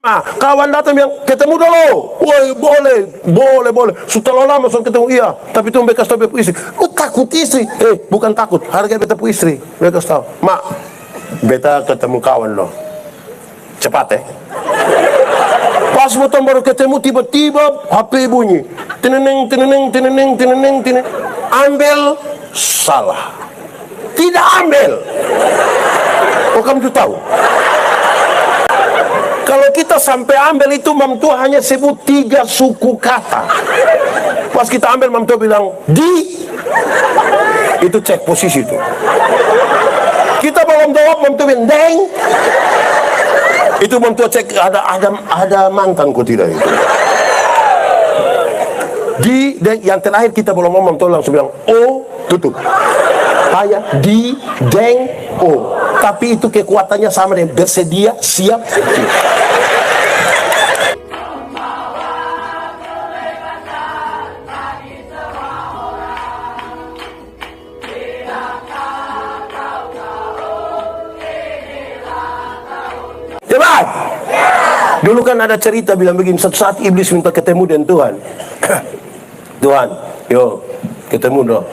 Kawan datang bilang, ketemu dulu. Woi, boleh. Setelah lama saya ketemu, iya. Tapi itu mereka kasih tahu istri. Oh, takut istri. Bukan takut. Harga beta pu istri. Mereka kasih tahu, mak, beta ketemu kawan lo. Cepat Pas motor baru ketemu, tiba-tiba HP bunyi. Teneneng. Ambil, salah. Tidak ambil. Oh, kamu tuh tahu? Kalau kita sampai ambil itu, Mam Tua hanya sebut 3 suku kata. Pas kita ambil, Mam Tua bilang, itu cek posisi itu. Kita belum jawab, Mam Tua bilang, deng. Itu Mam Tua cek, ada mantan kok tidak itu. Yang terakhir kita belum ngomong, Mam Tua langsung bilang, oh, tutup. Hanya deng, oh. Tapi itu kekuatannya sama dengan bersedia, siap. Hebat. Dulu kan ada cerita bilang begini, satu saat iblis minta ketemu dengan Tuhan. Tuhan, yo ketemu dong.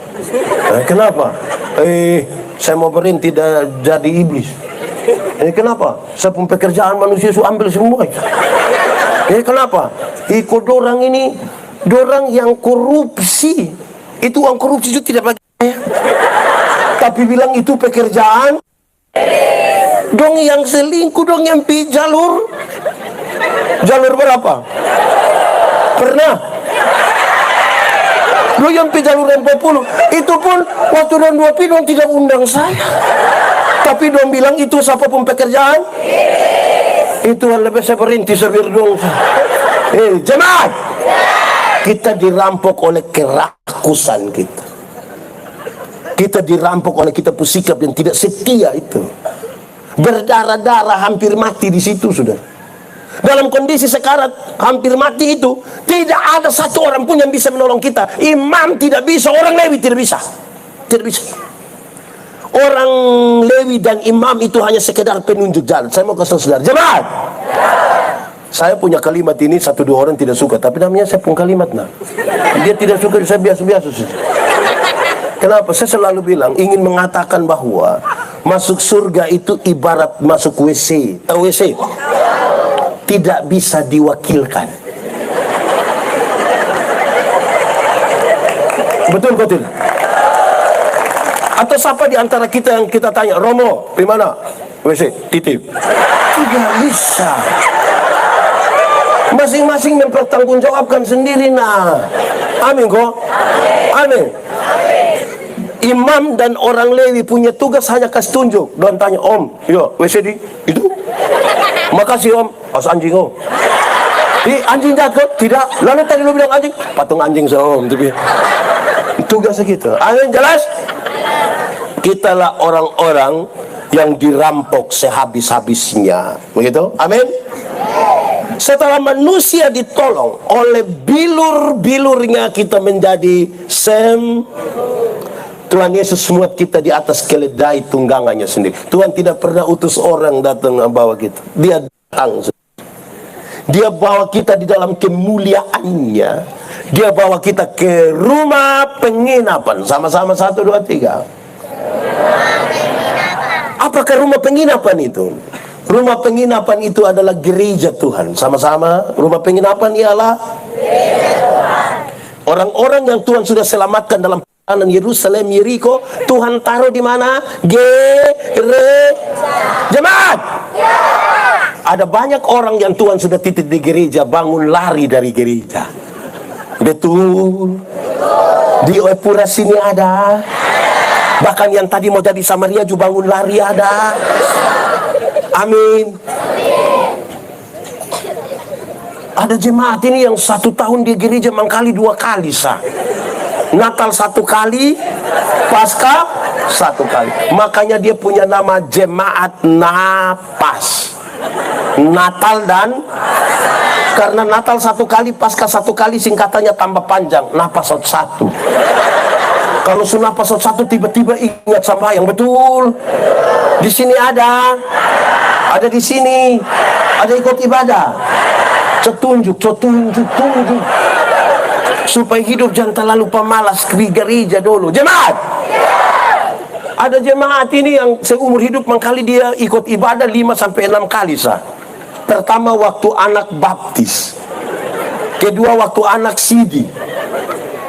Kenapa? Saya mau berhenti jadi iblis. Kenapa? Saya pun pekerjaan manusia su ambil semua. Kenapa? Ikut dorang ini, dorang yang korupsi. Itu uang korupsi itu tidak bagi saya. Tapi bilang itu pekerjaan. Dong yang selingkuh, dong yang pi jalur berapa? Pernah? Dong yang pi jalur 40. Itu pun waktu dong 2 pi dong tidak undang saya. Tapi dong bilang itu siapapun pekerjaan. Itu lebih saya berhenti sebir dong. Jemaat. Kita dirampok oleh kerakusan kita. Kita dirampok oleh kita sikap yang tidak setia itu. Berdarah-darah hampir mati di situ sudah. Dalam kondisi sekarat hampir mati itu, tidak ada satu orang pun yang bisa menolong kita. Imam tidak bisa, orang Lewi tidak bisa. Tidak bisa. Orang Lewi dan imam itu hanya sekedar penunjuk jalan. Saya mau kasih saudara, jemaat. Saya punya kalimat ini, 1-2 orang tidak suka, tapi namanya saya punya kalimat. Dia tidak suka, saya biasa-biasa. Kenapa? Saya selalu bilang, ingin mengatakan bahwa masuk surga itu ibarat masuk WC. Tahu WC? Tidak bisa diwakilkan. Betul? Atau siapa di antara kita yang kita tanya, Romo, di mana? WC, titip. Tidak bisa. Masing-masing mempertanggungjawabkan sendiri. Amin kok? Amin. Imam dan orang Lewi punya tugas hanya kasih tunjuk. Dan tanya, Om, yuk WC di itu. Makasih Om. Pas anjing Om. Anjing jatuh? Tidak. Lalu tadi lu bilang anjing, patung anjing Om. Tugasnya gitu. Amin, jelas? Kitalah orang-orang yang dirampok sehabis-habisnya. Begitu? Amin. Setelah manusia ditolong oleh bilur-bilurnya, kita menjadi Tuhan Yesus muat kita di atas keledai tunggangannya sendiri. Tuhan tidak pernah utus orang datang bawa kita. Dia datang. Dia bawa kita di dalam kemuliaannya. Dia bawa kita ke rumah penginapan. Sama-sama 1, 2, 3. Apakah rumah penginapan itu? Rumah penginapan itu adalah gereja Tuhan. Sama-sama, rumah penginapan ialah orang-orang yang Tuhan sudah selamatkan dalam Yerusalem, Yeriko. Tuhan taruh di mana? Jemaat. Ada banyak orang yang Tuhan sudah titip di gereja, bangun lari dari gereja. Betul. Di Epura sini ada. Bahkan yang tadi mau jadi Samaria juga bangun lari ada. Amin. Ada jemaat ini yang 1 tahun di gereja mangkali 2 kali sah. Natal 1 kali, Paskah 1 kali. Makanya dia punya nama jemaat napas. Natal dan karena Natal 1 kali, Paskah 1 kali, singkatannya tambah panjang, napas 1. Kalau sudah napas 1 tiba-tiba ingat sama yang betul. Di sini ada di sini. Ada ikut ibadah. Tunjuk. Supaya hidup jangan terlalu pemalas di gereja dulu. Jemaat. Ada jemaat ini yang seumur hidup mengkali dia ikut ibadah 5-6 kali sah. Pertama waktu anak baptis. Kedua waktu anak sidi.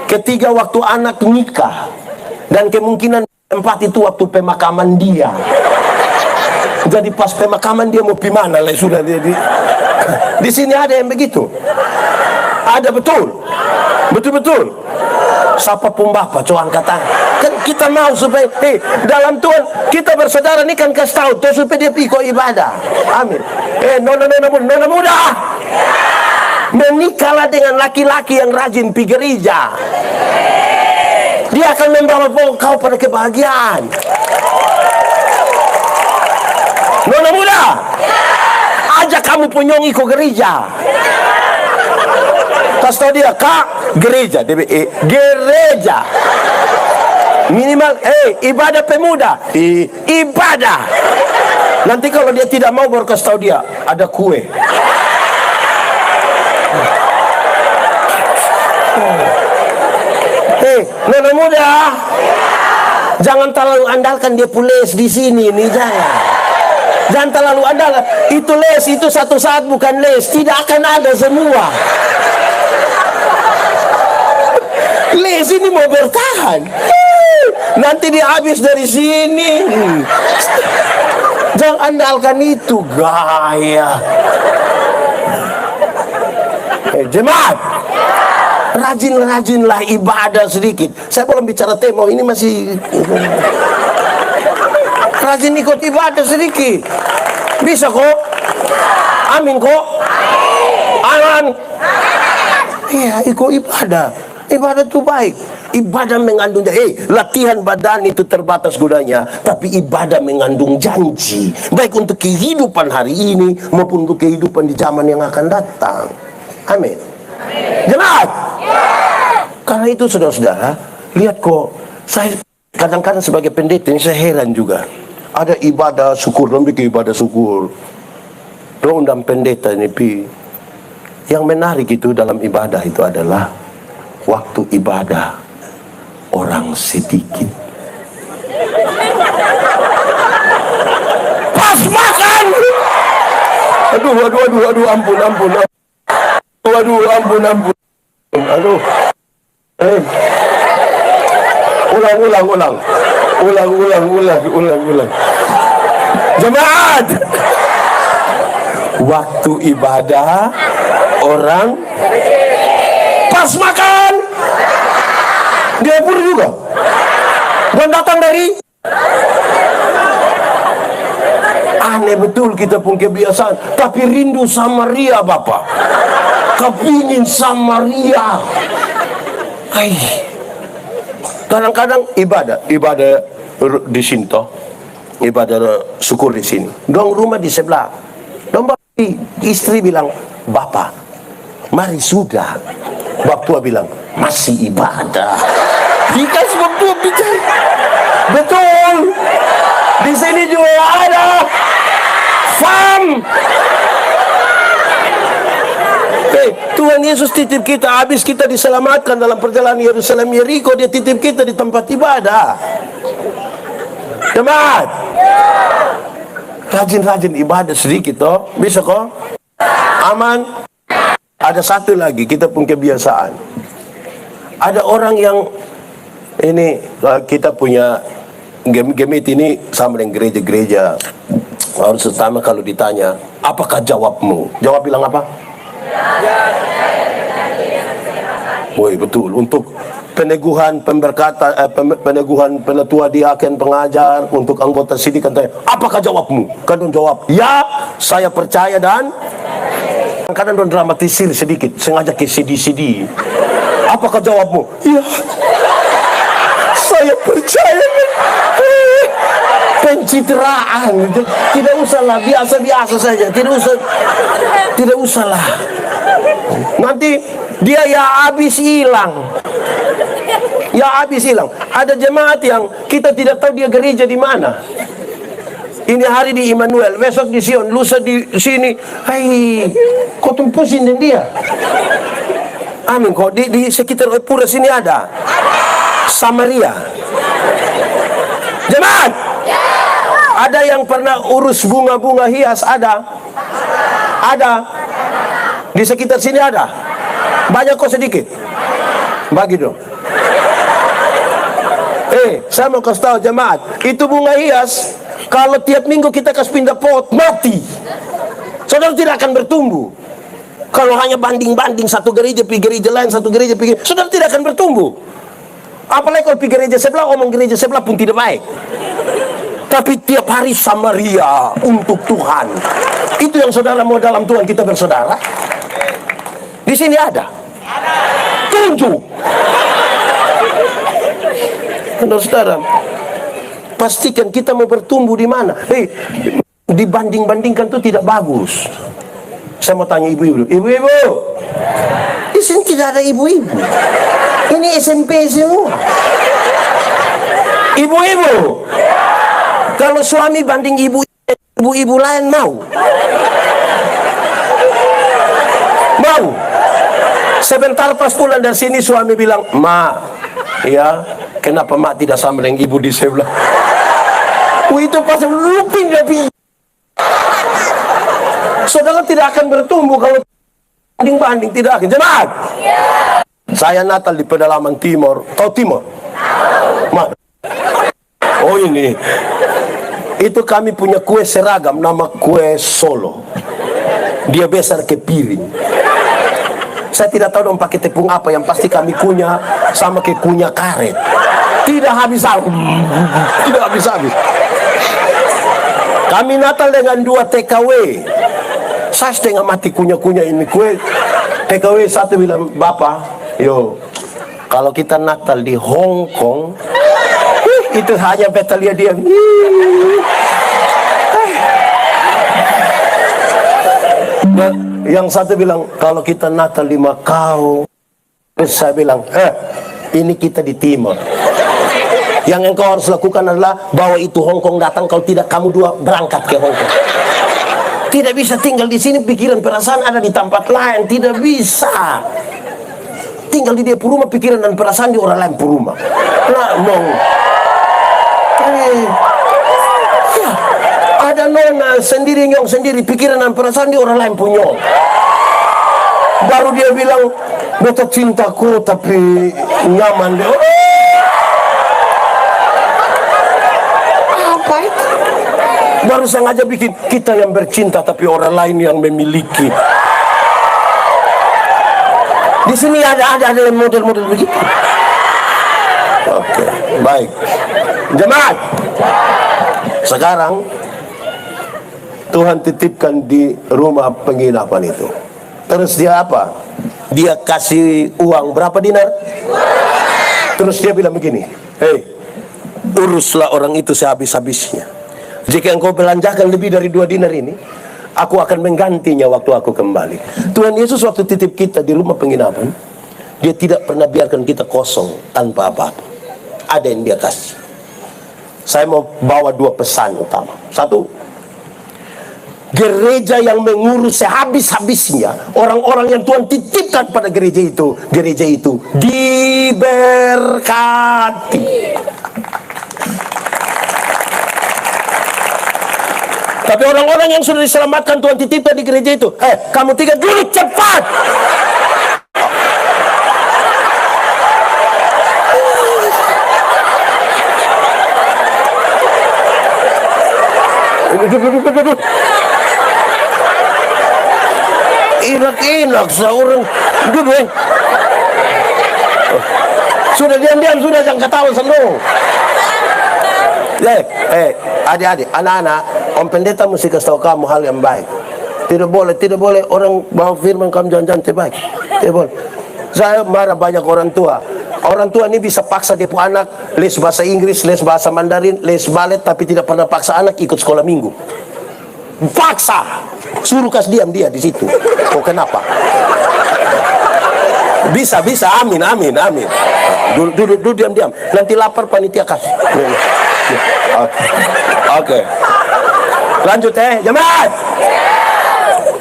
Ketiga waktu anak nikah. Dan kemungkinan empat itu waktu pemakaman dia. Jadi pas pemakaman dia mau pi mana lah sudah dia di sini ada yang begitu. Ada betul. Siapa pun Bapak coba angkat tangan. Kan kita mau supaya dalam Tuhan kita bersaudara ini kan kasih tahu tuh supaya dia ikut ibadah. Amin. Nona muda. Menikahlah dengan laki-laki yang rajin pergi gereja. Dia akan membawa kau pada kebahagiaan. Nona muda, ajak kamu punyong ikut gereja. Kasih tahu dia, Kak, gereja, gereja. Minimal, ibadah pemuda, ibadah. Nanti kalau dia tidak mau baru kasih tahu dia, ada kue. Nona muda, jangan terlalu andalkan dia pules di sini nih, jangan terlalu andalkan. Itu les, itu satu saat bukan les, tidak akan ada semua. Les ini mau bertahan. Nanti dia habis dari sini. Jangan andalkan itu gaya. Jemaat, rajinlah ibadah sedikit. Saya belum bicara tema ini masih. Rajin ikut ibadah sedikit. Bisa kok. Amin kok. Aman. Iya, ikut ibadah. Ibadah itu baik. Ibadah mengandung latihan badan itu terbatas gunanya, tapi ibadah mengandung janji, baik untuk kehidupan hari ini maupun untuk kehidupan di zaman yang akan datang. Amin. Jemaat. Karena itu saudara-saudara, lihat kok, saya kadang-kadang sebagai pendeta ini saya heran juga. Ada ibadah syukur, lebih ke ibadah syukur. Undang pendeta ini yang menarik itu dalam ibadah itu adalah waktu ibadah orang sedikit. Pas makan. Aduh, ampun. Ampun. Aduh. Ulang. Jemaat. Waktu ibadah orang pas makan. Dia pun juga. Dan datang dari aneh betul kita pun kebiasaan. Tapi rindu sama Ria Bapak. Kepingin sama Ria. Kadang-kadang ibadah di sini toh. Ibadah syukur di sini. Dong rumah di sebelah. Dong istri bilang, Bapak, mari sudah. Bapak tua bilang, masih ibadah. Jika sebab tua bicara. Betul. Di sini juga ada. Fam. Tuhan Yesus titip kita, habis kita diselamatkan dalam perjalanan Yerusalem Yeriko, dia titip kita di tempat ibadah. Jemaat, rajin ibadah sedikit toh, bisa kok? Aman. Ada satu lagi, kita pun kebiasaan. Ada orang yang ini kita punya gemit ini sama dengan gereja-gereja. Harus pertama kalau ditanya, apakah jawabmu? Jawab bilang apa? Woi, betul. Untuk peneguhan pemberkatan, peneguhan penetua diaken pengajar, untuk anggota sidik kan tanya, apakah jawabmu? Kadang jawab, ya, saya percaya dan kadang don dramatisir sedikit, sengaja ke CD. Apakah jawabmu? Ya, saya percaya. Pencitraan, tidak usahlah, biasa saja, tidak usahlah. Nanti dia habis hilang. Ada jemaat yang kita tidak tahu dia gereja di mana. Ini hari di Immanuel, besok di Sion, lusa di sini. Hai, kau tempusin dan dia. Amin. Kok di sekitar pura sini ada Samaria. Jemaat, ada yang pernah urus bunga-bunga hias? Ada di sekitar sini ada. Banyak kok sedikit. Bagi dong. Saya mau kasih tahu jemaat, itu bunga hias kalau tiap minggu kita kasih pindah pot, mati. Saudara tidak akan bertumbuh. Kalau hanya banding-banding satu gereja pergi gereja lain, satu gereja pergi, saudara tidak akan bertumbuh. Apalagi kalau pergi gereja sebelah, omong gereja sebelah pun tidak baik. Tapi tiap hari Samaria untuk Tuhan. Itu yang saudara mau dalam Tuhan kita bersaudara. Di sini ada. Tunjuk. Saudara, pastikan kita mau bertumbuh di mana. Dibanding-bandingkan itu tidak bagus. Saya mau tanya ibu-ibu. Ibu-ibu, di sini tidak ada ibu-ibu. Ini SMP semua. Ibu-ibu, kalau suami banding ibu-ibu lain mau? Mau? Sebentar pas pulang dari sini suami bilang, "Ma, ya, kenapa mak tidak sama dengan ibu di sebelah?" Itu pas lupin lebih. Saudara tidak akan bertumbuh kalau banding-banding, tidak akan. Jemaat, saya Natal di pedalaman Timor. Tahu Timor? Oh ini. Itu kami punya kue seragam, nama kue Solo. Dia besar ke piring. Saya tidak tahu dong pakai tepung apa, yang pasti kami kunyah sama ke kunyah karet. Tidak habis-habis. Tidak habis-habis. Kami Natal dengan 2 TKW. Saya setengah mati kunyah-kunyah ini kue. TKW satu bilang, "Bapak, yo, kalau kita Natal di Hong Kong, itu hanya Betalia dia." Yang satu bilang, "Kalau kita Natal di Macau." Terus saya bilang, ini kita di Timur. Yang engkau harus lakukan adalah bawa itu Hong Kong datang, kalau tidak kamu dua berangkat ke Hong Kong. Tidak bisa tinggal di sini, pikiran perasaan ada di tempat lain, tidak bisa. Tinggal di dia rumah, pikiran dan perasaan di orang lain rumah. Nah, mau. Ya, ada nona sendiri, nyong sendiri, pikiran dan perasaan di orang lain punya. Baru dia bilang, "Beta cintaku tapi nyaman deh." Apa itu? Baru sengaja bikin kita yang bercinta tapi orang lain yang memiliki. Di sini ada model-model begitu. Oke, baik. Jemaat, sekarang Tuhan titipkan di rumah penginapan itu. Terus dia apa? Dia kasih uang berapa dinar? Terus dia bilang begini, "Hei, uruslah orang itu sehabis-habisnya. Jika engkau belanjakan lebih dari 2 dinar ini, aku akan menggantinya waktu aku kembali." Tuhan Yesus waktu titip kita di rumah penginapan, dia tidak pernah biarkan kita kosong tanpa apa-apa. Ada yang dia kasih. Saya mau bawa 2 pesan utama. Satu, gereja yang mengurus sehabis-habisnya orang-orang yang Tuhan titipkan pada gereja itu diberkati. Tapi orang-orang yang sudah diselamatkan Tuhan titipkan di gereja itu, kamu 3 dulu cepat. Enak-enak seorang duduk. Sudah diam-diam, sudah jangan ketawa sendiri. Adik-adik, anak-anak, Om Pendeta mesti kasih tahu kamu hal yang baik. Tidak boleh orang bawa firman kamu jangan-jangan terbaik. Tidak boleh. Saya marah banyak orang tua. Orang tua ini bisa paksa dia punya anak les bahasa Inggris, les bahasa Mandarin, les balet, tapi tidak pernah paksa anak ikut sekolah minggu. Paksa, suruh kasih diam dia di situ. Oh, kenapa? Bisa, amin. Duduk diam-diam. Nanti lapar panitia kasih. Oke. Lanjut jemaat.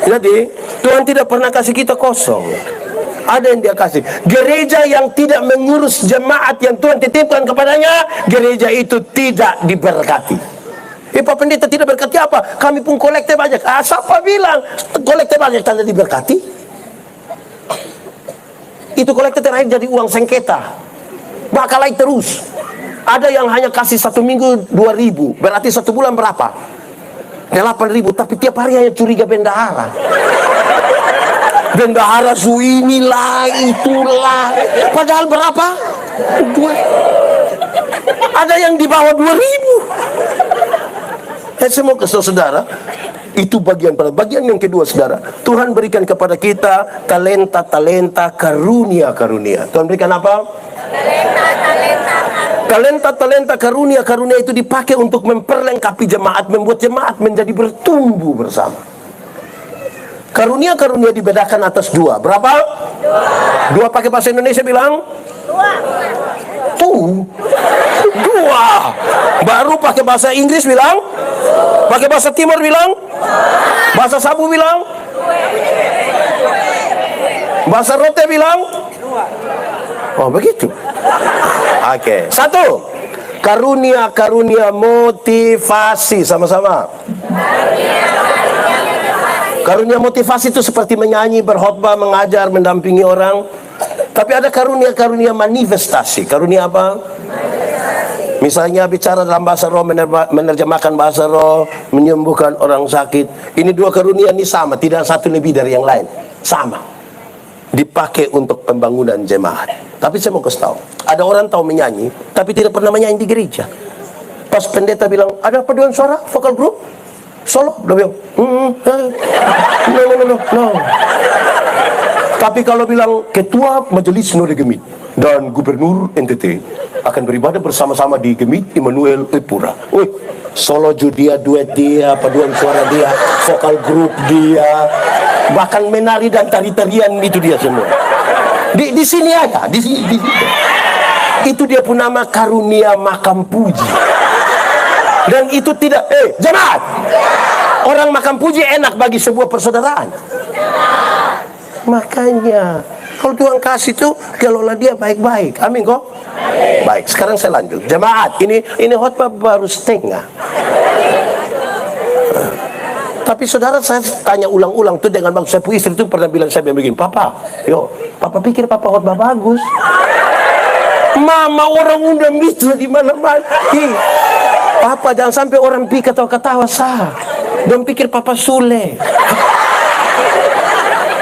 Jadi Tuhan tidak pernah kasih kita kosong. Ada yang dia kasih. Gereja yang tidak mengurus jemaat yang Tuhan titipkan kepadanya, gereja itu tidak diberkati. Pak Pendeta tidak berkati apa? Kami pun kolekte banyak. Siapa bilang kolekte banyak tanda diberkati? Itu kolekte terakhir jadi uang sengketa. Bakalai terus. Ada yang hanya kasih 1 minggu 2.000, berarti 1 bulan berapa? 8.000, tapi tiap hari hanya curiga bendahara. Bendahara inilah, itulah. Padahal berapa? 2. Ada yang di bawah 2.000. Saya mau kasih saudara, itu bagian yang kedua, saudara. Tuhan berikan kepada kita talenta, karunia. Tuhan berikan apa? Talenta, karunia itu dipakai untuk memperlengkapi jemaat, membuat jemaat menjadi bertumbuh bersama. Karunia dibedakan atas 2. Berapa? 2 pakai bahasa Indonesia bilang? 2. Baru pakai bahasa Inggris bilang? Pakai bahasa Timur bilang? Bahasa Sabu bilang? Bahasa Rote bilang? Oh begitu. Oke. 1. Karunia motivasi. Sama-sama. Karunia motivasi itu seperti menyanyi, berkhotbah, mengajar, mendampingi orang. Tapi ada karunia manifestasi. Karunia apa? Misalnya bicara dalam bahasa roh, menerjemahkan bahasa roh, menyembuhkan orang sakit. Ini 2 karunia ini sama, tidak satu lebih dari yang lain. Sama. Dipakai untuk pembangunan jemaat. Tapi saya mau kasih tahu, ada orang tahu menyanyi, tapi tidak pernah menyanyi di gereja. Pas pendeta bilang, ada paduan suara, vokal group, solo, dia bilang, no. Tapi kalau bilang ketua majelis Node Gemit dan gubernur NTT akan beribadah bersama-sama di Gemit Immanuel Epura. Solo dia, duet dia, paduan suara dia, vokal grup dia, bahkan menari dan tari-tarian itu dia semua. Di sini aja, di sini. Itu dia pun nama karunia makam puji. Dan itu tidak, jemaat. Orang makam puji enak bagi sebuah persaudaraan. Makanya kalau Tuhan kasih tuh, kelola dia baik-baik. Amin kok. Baik, sekarang saya lanjut. Jemaat, ini khotbah baru setengah. Tapi saudara, saya tanya ulang-ulang tuh dengan bang Sepu, istri itu pernah bilang saya begini, Papa pikir Papa khotbah bagus. Mama orang undang itu di mana-mana. Papa jangan sampai orang pikir ketawa sah. Don't pikir Papa Sule.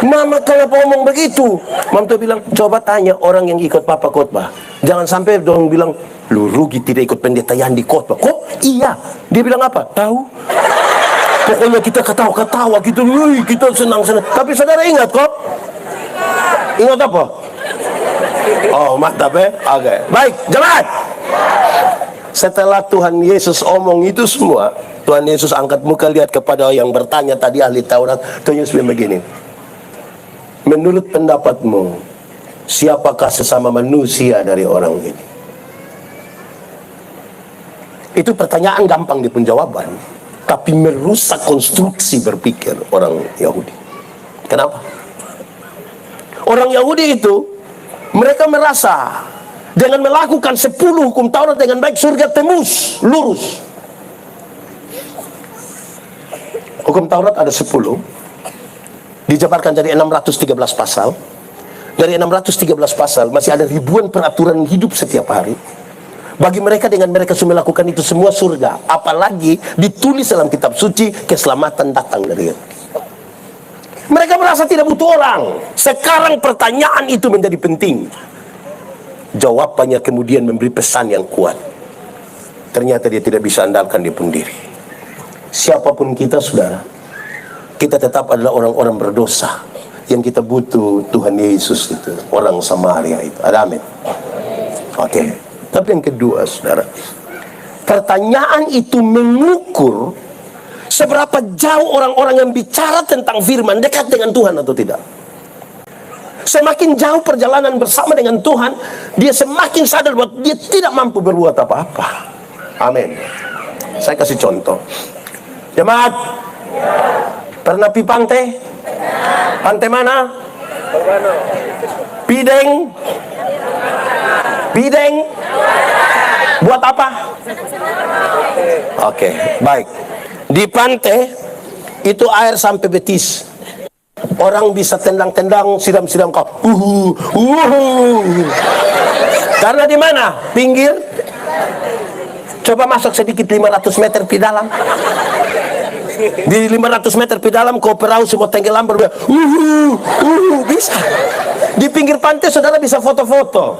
Mama kenapa ngomong begitu? Mama tuh bilang, coba tanya orang yang ikut Papa khotbah. Jangan sampai dong bilang, lu rugi tidak ikut pendeta yang di khotbah. Kok? Iya. Dia bilang apa? Tahu? Pokoknya kita ketawa-ketawa gitu, kita senang-senang. Tapi saudara ingat kok? Ingat apa? Oh, mantap ya? Oke. Baik, jemaat. Setelah Tuhan Yesus omong itu semua, Tuhan Yesus angkat muka lihat kepada yang bertanya tadi, ahli Taurat. Tuhan Yesus bilang begini, menurut pendapatmu, siapakah sesama manusia dari orang ini? Itu pertanyaan gampang di penjawaban, tapi merusak konstruksi berpikir orang Yahudi. Kenapa? Orang Yahudi itu, mereka merasa dengan melakukan 10 hukum Taurat dengan baik, surga tembus, lurus. Hukum Taurat ada 10, dijabarkan dari 613 pasal. Dari 613 pasal masih ada ribuan peraturan hidup setiap hari. Bagi mereka, dengan mereka sudah melakukan itu semua surga. Apalagi ditulis dalam kitab suci, keselamatan datang dari itu. Mereka merasa tidak butuh orang. Sekarang pertanyaan itu menjadi penting. Jawabannya kemudian memberi pesan yang kuat. Ternyata dia tidak bisa andalkan dia pun diri. Siapapun kita, saudara, kita tetap adalah orang-orang berdosa. Yang kita butuh Tuhan Yesus itu, orang Samaria itu. Ada amin? Oke. Tapi yang kedua, saudara, pertanyaan itu mengukur seberapa jauh orang-orang yang bicara tentang firman dekat dengan Tuhan atau tidak. Semakin jauh perjalanan bersama dengan Tuhan, dia semakin sadar bahwa dia tidak mampu berbuat apa-apa. Amin. Saya kasih contoh. Jemaat, pernah pi pantai? Pantai mana? Pideng. Pideng. Buat apa? Oke, baik. Di pantai itu air sampai betis. Orang bisa tendang-tendang, siram-siram kau. Karena di mana? Pinggir. Coba masuk sedikit 500 meter di dalam. Di 500 meter di dalam kau perahu semua tenggelam berbeda. Bisa. Di pinggir pantai saudara bisa foto-foto.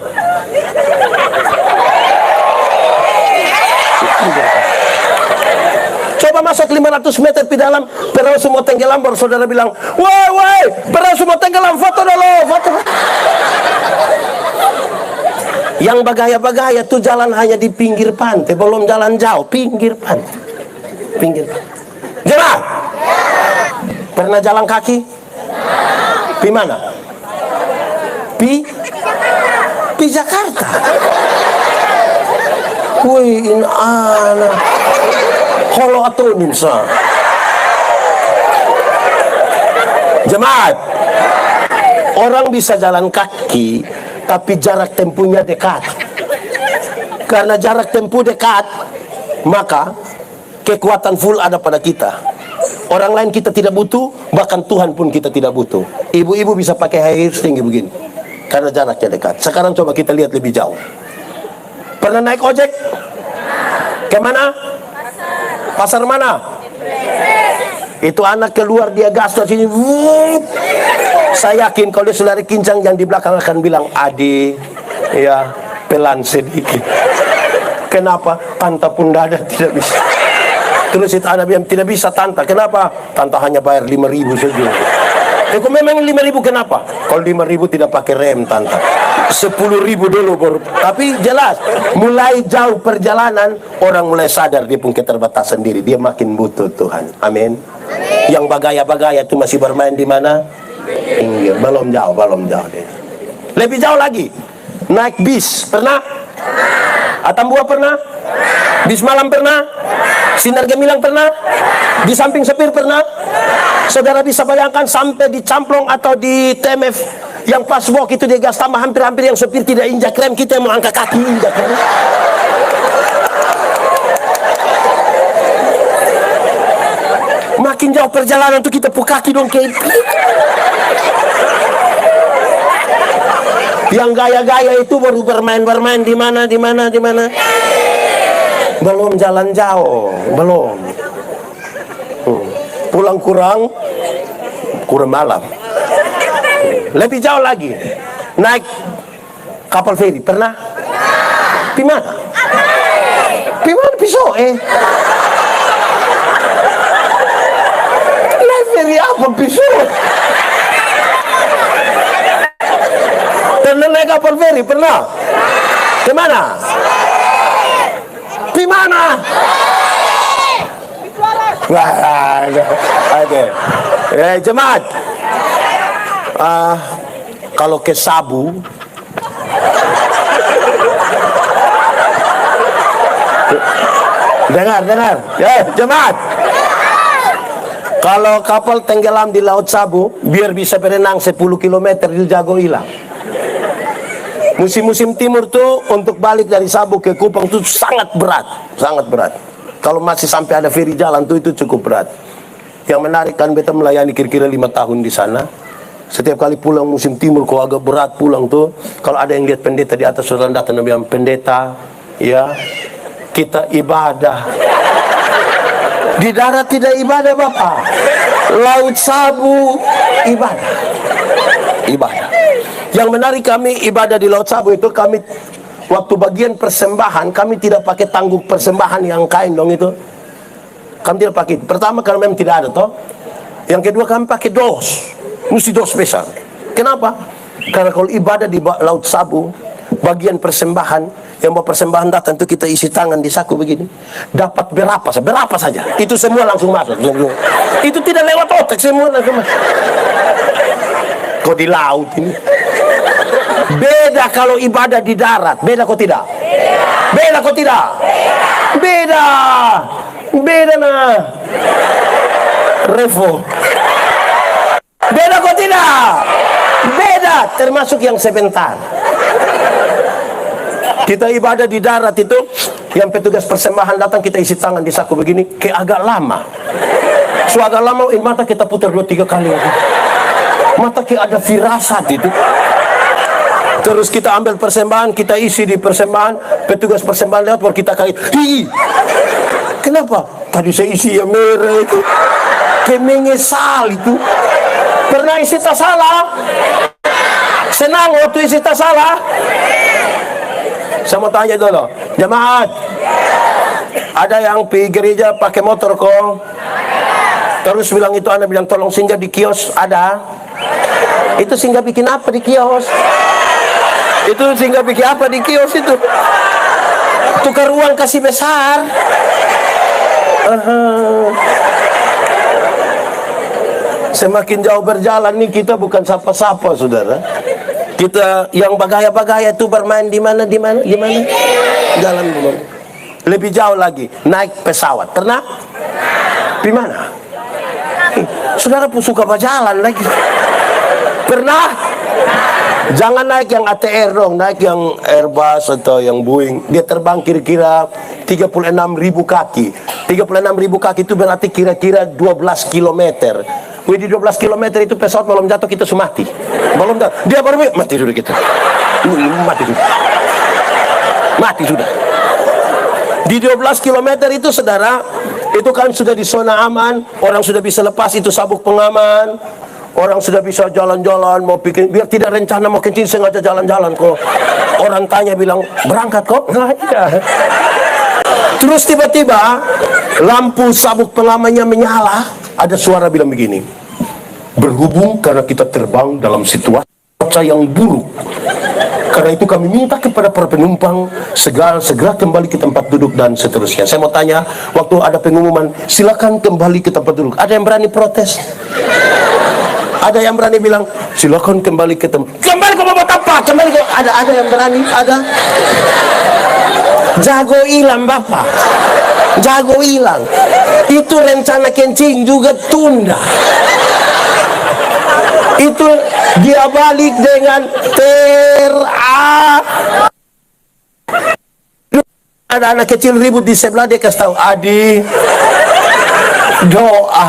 Coba masuk 500 meter di dalam, perahu semua tenggelam, baru saudara bilang, woi, perahu semua tenggelam, foto dulu, foto. Yang bagaya-bagaya tuh jalan hanya di pinggir pantai, belum jalan jauh, pinggir pantai. Pinggir pantai. Jemaat, pernah jalan kaki? Di mana? Di Jakarta. Wih, ini anak. Kalau atau ninsa. Jemaat, orang bisa jalan kaki, tapi jarak tempuhnya dekat. Karena jarak tempuh dekat, maka kekuatan full ada pada kita. Orang lain kita tidak butuh, bahkan Tuhan pun kita tidak butuh. Ibu-ibu bisa pakai high heels tinggi begini, karena jaraknya dekat. Sekarang coba kita lihat lebih jauh. Pernah naik ojek? Kemana? Pasar mana? Itu anak keluar dia gas dari sini. Saya yakin kalau dia lari kincang, yang di belakang akan bilang, Adi, ya pelan sedikit. Kenapa? Tante pun dada tidak bisa. Terus itu anak bilang, tidak bisa tante. Kenapa? Tante hanya bayar 5.000 saja. Kok memang 5.000 kenapa? Kalau 5.000 tidak pakai rem tante. 10.000 dulu baru. Tapi jelas, mulai jauh perjalanan, orang mulai sadar dia pun keterbatasan diri. Dia makin butuh Tuhan. Amin. Yang bagaya-bagaya itu masih bermain di mana? Pinggir. Belum jauh deh. Lebih jauh lagi, naik bis pernah? Atambua pernah? Bis malam pernah? Sinar Gemilang pernah? Di samping sepir pernah? Saudara bisa bayangkan sampai di Camplong atau di TMF yang pas walk itu dia gas tambah hampir-hampir yang sepir tidak injak rem, kita mau angkat kaki injak rem. Makin jauh perjalanan tuh kita pukul kaki dong kayak yang gaya-gaya itu baru bermain di mana. Belum jalan jauh, belum. Pulang kurang malam. Lebih jauh lagi, naik kapal feri pernah? Pimana? Pisau naik feri apa pisau? Pernah naik kapal feri? Pernah? Kemana? Pimana? Oke. Jemaat, kalau ke Sabu, dengar, ya jemaat. Kalau kapal tenggelam di Laut Sabu, biar bisa berenang 10 km di Jago hilang. Musim-musim timur tuh untuk balik dari Sabu ke Kupang itu sangat berat. Kalau masih sampai ada feri jalan tuh itu cukup berat. Yang menarik kan beta melayani kira-kira 5 tahun di sana. Setiap kali pulang musim timur kok agak berat pulang tuh. Kalau ada yang lihat pendeta di atas, saudara datang dan bilang, pendeta, ya kita ibadah. Di darat tidak ibadah Bapak. Laut Sabu ibadah. Yang menarik kami ibadah di Laut Sabu itu, kami waktu bagian persembahan kami tidak pakai tangguk persembahan yang kain dong itu. Kami tidak pakai. Pertama karena memang tidak ada toh. Yang kedua kami pakai dos. Mesti dos besar. Kenapa? Karena kalau ibadah di Laut Sabu, bagian persembahan, yang mau persembahan datang itu kita isi tangan di saku begini, dapat berapa saja. Itu semua langsung masuk. Itu tidak lewat otak, semua langsung masuk. Kok di laut ini? Beda kalau ibadah di darat. Beda kok tidak? Beda nah. Revo. Beda kok tidak? Beda, termasuk yang sebentar. Kita ibadah di darat itu, yang petugas persembahan datang, kita isi tangan di saku begini, kayak agak lama. So agak lama, mata kita putar 2-3 kali. Mata kayak ada firasat itu. Terus kita ambil persembahan, kita isi di persembahan, petugas persembahan lewat, baru kita kaget. Hi! Kenapa? Tadi saya isi yang merah itu. Kayak menyesal itu. Pernah isi tak salah? Senang waktu isi tak salah? Saya mau tanya dulu, jemaat, ada yang pergi gereja pakai motor kok? Terus bilang itu, Anda bilang tolong singgah di kios, ada? Itu singgah bikin apa di kios? Itu singgah bikin apa di kios itu? Tukar uang kasih besar. Semakin jauh berjalan nih, kita bukan sapa-sapa, saudara. Kita yang bagaya-bagaya itu bermain di mana? Jalan dulu. Lebih jauh lagi, naik pesawat. Pernah? Di mana? Saudara pun suka berjalan lagi. Pernah? Jangan naik yang ATR dong, naik yang Airbus atau yang Boeing. Dia terbang kira-kira 36.000 kaki. 36.000 kaki itu berarti kira-kira 12 kilometer. Di 12 km itu pesawat belum jatuh, kita sudah mati. Belum jatuh, dia baru mati sudah kita. Mati sudah. Di 12 km itu, saudara, itu kan sudah di zona aman. Orang sudah bisa lepas itu sabuk pengaman. Orang sudah bisa jalan-jalan, mau bikin, biar tidak rencana mau kencing, sengaja jalan-jalan kok. Orang tanya bilang, berangkat kok? Nggak ada. Terus tiba-tiba lampu sabuk pengamannya menyala. Ada suara bilang begini, berhubung karena kita terbang dalam situasi yang buruk, karena itu kami minta kepada para penumpang segera kembali ke tempat duduk dan seterusnya. Saya mau tanya, waktu ada pengumuman silakan kembali ke tempat duduk, ada yang berani protes? Ada yang berani bilang silakan kembali ke tempat, kembali ke bapak apa? Kembali ke, ada yang berani? Ada? Jago hilang bapak, jago hilang. Itu rencana kencing juga tunda. Itu dia balik dengan ada anak kecil ribut di sebelah, dia kasih tahu, Adi doa.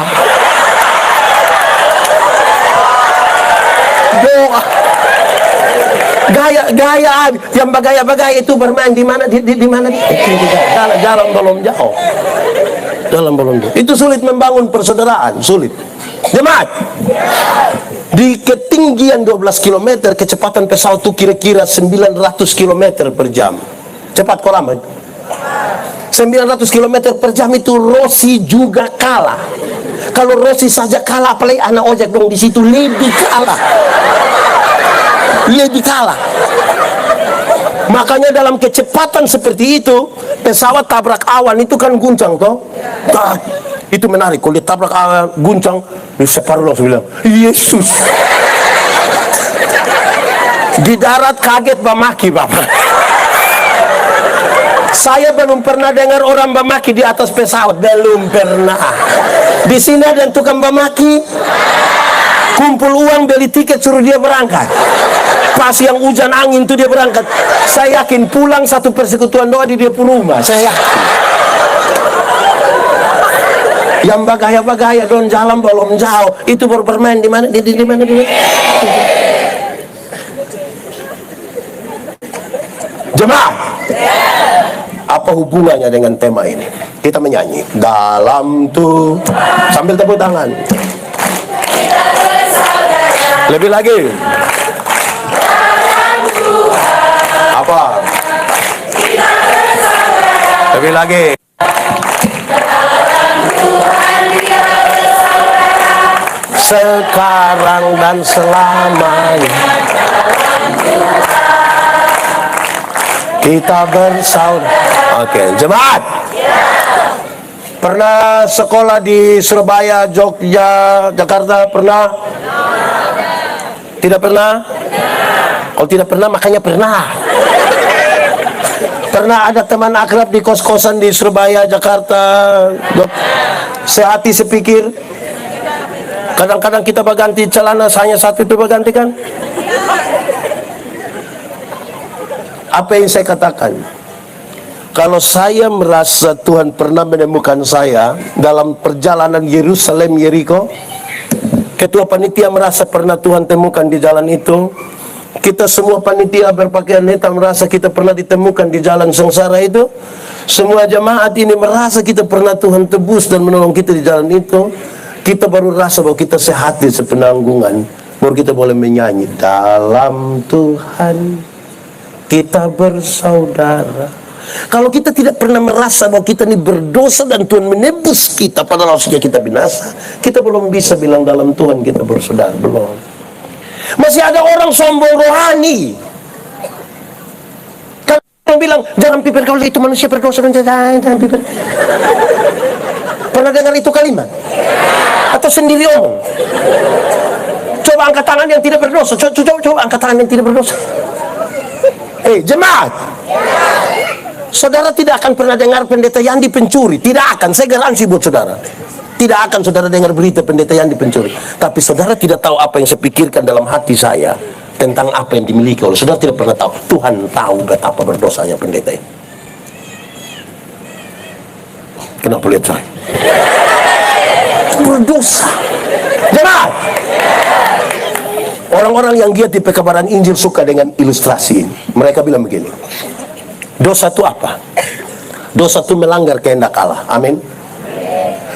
Gaya-gayaan yang bagaya-bagaya itu bermain di mana? Di mana? Jalan belum jauh. Dalam belum jauh. Itu sulit membangun persaudaraan, sulit. Jemaat, di ketinggian 12 km kecepatan pesawat itu kira-kira 900 km per jam. Cepat kok lama? 900 km per jam itu Rossi juga kalah. Kalau Rossi saja kalah, apalagi anak ojek dong di situ, lebih kalah. Lebih kalah. Makanya dalam kecepatan seperti itu, pesawat tabrak awan itu kan guncang toh. Itu menarik, kalau ditabrak awan guncang, separuh langsung bilang, Yesus. Di darat kaget memaki bapak. Saya belum pernah dengar orang memaki di atas pesawat, belum pernah. Di sini ada yang tukang memaki, kumpul uang, beli tiket, suruh dia berangkat. Pas yang hujan angin itu dia berangkat. Saya yakin pulang satu persekutuan doa di dia pun rumah. Saya yakin. Yang bagaya-bagaya don jalan belum jauh, itu baru bermain di mana? Di mana? Jemaah, apa hubungannya dengan tema ini? Kita menyanyi dalam tuh sambil tepuk tangan. Lebih lagi. Apa? Lebih lagi. Sekarang dan selamanya kita bersaudara. Oke, jemaat. Pernah sekolah di Surabaya, Jogja, Jakarta? Pernah? Tidak pernah? Kalau tidak pernah, makanya pernah. Pernah ada teman akrab di kos-kosan di Surabaya, Jakarta? Sehati sepikir, Kadang-kadang kita berganti celana hanya satu itu berganti kan? Apa yang saya katakan? Kalau saya merasa Tuhan pernah menemukan saya dalam perjalanan Yerusalem Yeriko, ketua panitia merasa pernah Tuhan temukan di jalan itu. Kita semua panitia berpakaian hitam merasa kita pernah ditemukan di jalan sengsara itu. Semua jemaat ini merasa kita pernah Tuhan tebus dan menolong kita di jalan itu. Kita baru rasa bahwa kita sehat di sepenanggungan, baru kita boleh menyanyi, dalam Tuhan kita bersaudara. Kalau kita tidak pernah merasa bahwa kita ini berdosa dan Tuhan menebus kita, padahal harusnya kita binasa, kita belum bisa bilang dalam Tuhan kita bersaudara, belum. Masih ada orang sombong rohani. Kalau bilang jangan piper, kalau itu manusia berdosa dan jangan piper. Pernah dengar itu kalimat? Atau sendiri omong? Coba angkat tangan yang tidak berdosa. Coba angkat tangan yang tidak berdosa. Jemaat, saudara tidak akan pernah dengar pendeta Yandi pencuri. Tidak akan, saya garansi buat saudara. Tidak akan saudara dengar berita pendeta Yandi pencuri. Tapi saudara tidak tahu apa yang saya pikirkan dalam hati saya tentang apa yang dimiliki oleh saudara. Tidak pernah tahu. Tuhan tahu betapa berdosanya pendeta ini. Kenapa lihat saya? Berdosa. Jemaat, orang-orang yang giat di pekabaran Injil suka dengan ilustrasi ini. Mereka bilang begini, dosa itu apa? Dosa itu melanggar kehendak Allah. Amin.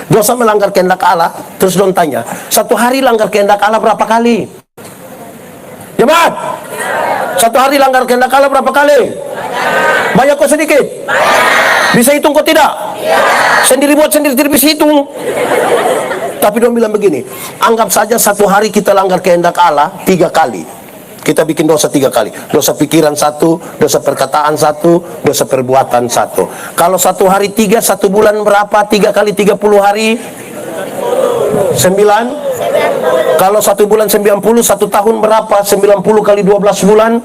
Dosa melanggar kehendak Allah. Terus dong tanya, satu hari langgar kehendak Allah berapa kali? Jemaat, satu hari langgar kehendak Allah berapa kali? Banyak kok sedikit? Bisa hitung kok tidak? Sendiri buat sendiri tidak bisa hitung. Tapi dong bilang begini, anggap saja satu hari kita langgar kehendak Allah 3 kali. Kita bikin dosa 3 kali. Dosa pikiran 1, dosa perkataan 1, dosa perbuatan 1. Kalau satu hari 3, 1 bulan berapa? 3 kali 30 hari? 9. Kalau 1 bulan 90, 1 tahun berapa? 90 kali 12 bulan?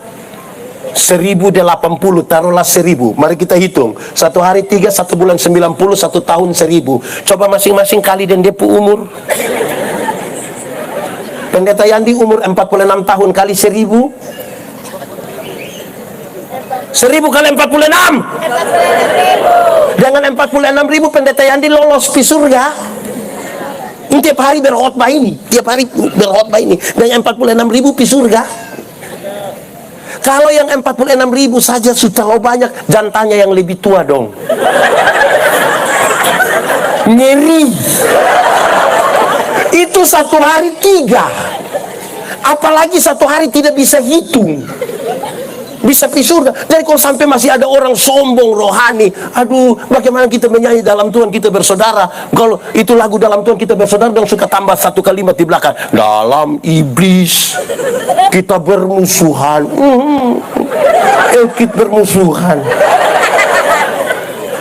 1080, taruhlah 1000. Mari kita hitung. Satu hari 3, 1 bulan 90, 1 tahun 1000. Coba masing-masing kali dan dia umur. Pendeta Yandi umur 46 tahun kali 1000. 1000 kali 46. Dengan 46.000 pendeta Yandi lolos di surga. Ini tiap hari berkhotbah ini. Tiap hari berkhotbah ini. Dan 46.000 di surga. Kalau yang 46.000 saja sudah terlalu banyak, jangan tanya yang lebih tua dong. Ngeri. Itu satu hari 3. Apalagi satu hari tidak bisa hitung. Bisa pergi surga. Jadi kalau sampai masih ada orang sombong rohani, aduh, bagaimana kita menyanyi dalam Tuhan kita bersaudara? Kalau itu lagu dalam Tuhan kita bersaudara, dan suka tambah satu kalimat di belakang, dalam iblis kita bermusuhan. Kita bermusuhan.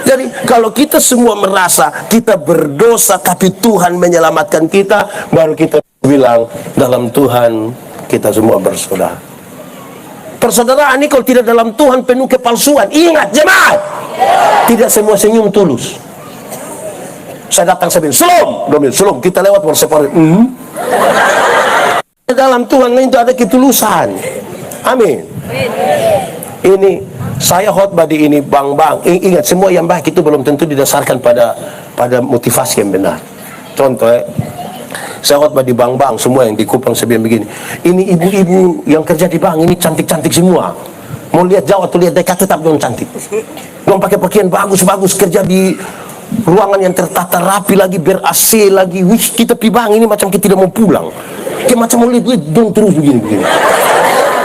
Jadi kalau kita semua merasa kita berdosa tapi Tuhan menyelamatkan kita, baru kita bilang dalam Tuhan kita semua bersaudara. Persaudaraan ini kalau tidak dalam Tuhan penuh kepalsuan. Ingat jemaat, tidak semua senyum tulus. Saya datang saya bilang, Shalom, kita lewat WhatsApp. Dalam Tuhan itu ada ketulusan. Amin. Ini saya khotbah di ini bang. Ingat, semua yang baik itu belum tentu didasarkan pada motivasi yang benar. Contoh, saya khotbah di bank, semua yang di Kupang saya begini. Ini ibu-ibu yang kerja di bank ini cantik-cantik semua. Mau lihat jauh atau lihat dekat tetap dong cantik. Dong pakai pakaian bagus-bagus, kerja di ruangan yang tertata rapi lagi, ber-AC lagi. Wih, kita di bank ini macam kita tidak mau pulang. Kayak macam mau lihat dong terus begini.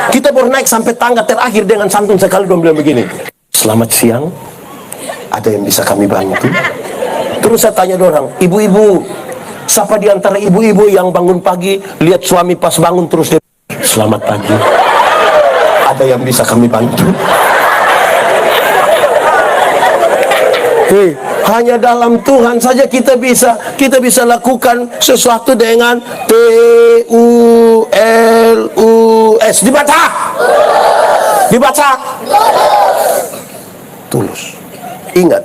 Kita baru naik sampai tangga terakhir dengan santun sekali dong bilang begini. Selamat siang, ada yang bisa kami bantu? Terus saya tanya orang, ibu-ibu, siapa di antara ibu-ibu yang bangun pagi lihat suami pas bangun terus dia, selamat pagi, ada yang bisa kami bantu? Hanya dalam Tuhan saja kita bisa lakukan sesuatu dengan TULUS. Dibaca tulus. Ingat,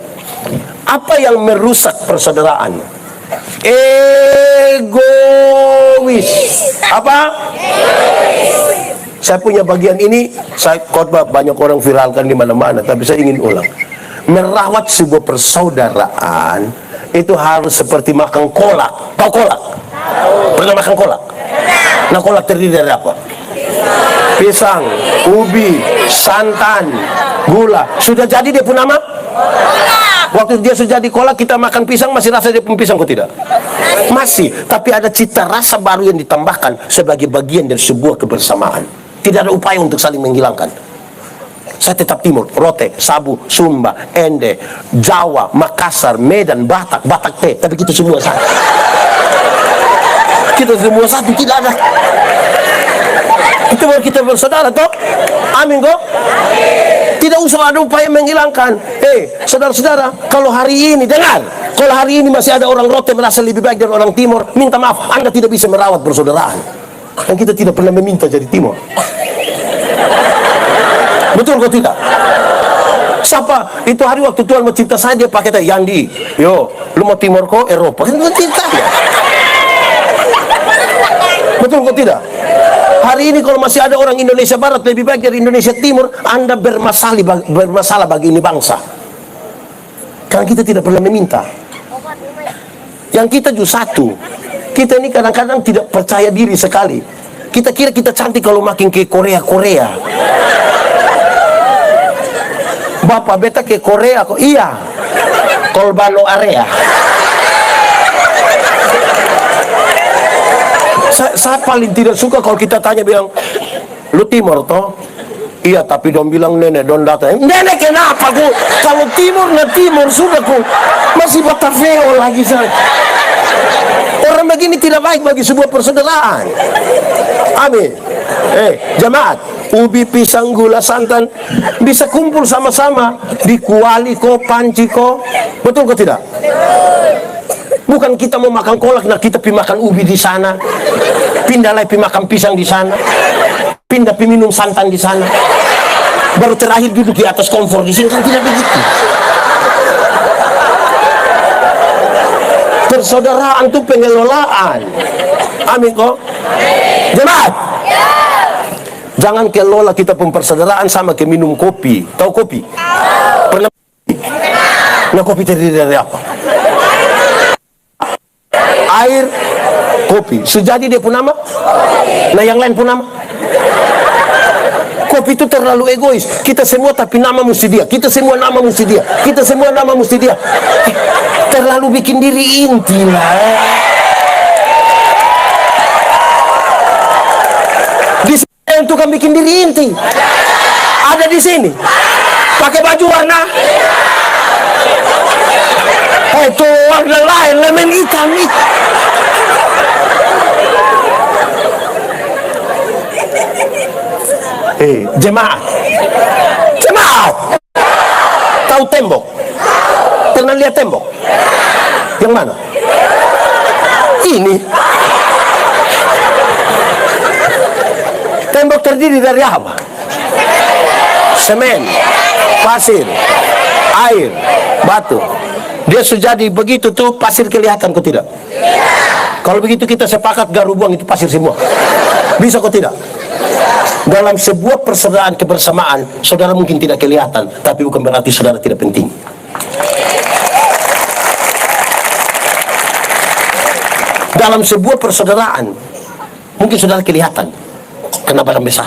apa yang merusak persaudaraan? Egois. Apa? Saya punya bagian ini, saya khotbah banyak orang viralkan di mana-mana, tapi saya ingin ulang. Merawat sebuah persaudaraan itu harus seperti makan kolak. Tahu kolak? Pernah makan kolak? Nah, kolak terdiri dari apa? Pisang, ubi, santan, gula. Sudah jadi dia pun nama? Waktu dia sudah jadi kolak, kita makan pisang, masih rasa dia pun pisang kok tidak? Masih, tapi ada cita rasa baru yang ditambahkan sebagai bagian dari sebuah kebersamaan. Tidak ada upaya untuk saling menghilangkan. Saya tetap Timur, Rote, Sabu, Sumba, Ende, Jawa, Makassar, Medan, Batak, Batak T, tapi kita semua satu. Kita semua satu, tidak ada. Itu baru kita bersaudara, toh? Amin, kok? Tidak usah ada upaya menghilangkan. Saudara-saudara, kalau hari ini, dengar, kalau hari ini masih ada orang Rote merasa lebih baik dari orang Timur, minta maaf, Anda tidak bisa merawat persaudaraan. Dan kita tidak pernah meminta jadi Timur. Betul kok tidak? Siapa? Itu hari waktu Tuhan mencipta saya, dia pakai Yandi. Yo, lu mau Timur kok Eropa? Kan cinta ya. Betul kok tidak? Hari ini kalau masih ada orang Indonesia Barat lebih baik dari Indonesia Timur, Anda bermasalah bagi ini bangsa. Karena kita tidak pernah meminta. Yang kita justru satu. Kita ini kadang-kadang tidak percaya diri sekali. Kita kira kita cantik kalau makin ke Korea. Bapak beta ke Korea kok? Iya. Kolbano area. Saya paling tidak suka kalau kita tanya bilang, lu Timur toh? Iya, tapi dong bilang nenek don datang. Nenek kenapa ku? Kalau Timur na Timur sudah ku masih Bataveo lagi saya. Orang begini tidak baik bagi sebuah persaudaraan. Amin. Jemaat, ubi, pisang, gula, santan bisa kumpul sama-sama di kuali ko, panci ko. Betul kok tidak? Bukan kita mau makan kolak, nah kita pi makan ubi di sana, pindah lagi pi makan pisang di sana, pindah pi minum santan di sana, baru terakhir duduk di atas kompor di sini, kan tidak begitu. Persaudaraan itu pengelolaan. Amin kok. Jemaat, jangan kelola kita pun persaudaraan sama ke minum kopi. Tahu kopi? Pernah? Nah, kopi terdiri dari apa? Air, kopi. Sejadi dia pun nama? Nah, yang lain pun nama? Kopi itu terlalu egois. Kita semua tapi nama mesti dia. Kita semua nama mesti dia. Kita semua nama mesti dia. Terlalu bikin diri inti lah. Di sini yang tukang bikin diri inti. Ada di sini. Pakai baju warna. Itu warna lain, lemon hitam nih. Jemaat. Tahu tembok? Pernah lihat tembok? Yang mana? Ini. Tembok terdiri dari apa? Semen, pasir, air, batu. Dia sudah jadi begitu tuh, pasir kelihatan kok tidak? Kalau begitu kita sepakat garu buang itu pasir semua. Bisa kok tidak? Dalam sebuah persaudaraan kebersamaan, saudara mungkin tidak kelihatan, tapi bukan berarti saudara tidak penting. Dalam sebuah persaudaraan, mungkin saudara kelihatan, kena badan besar.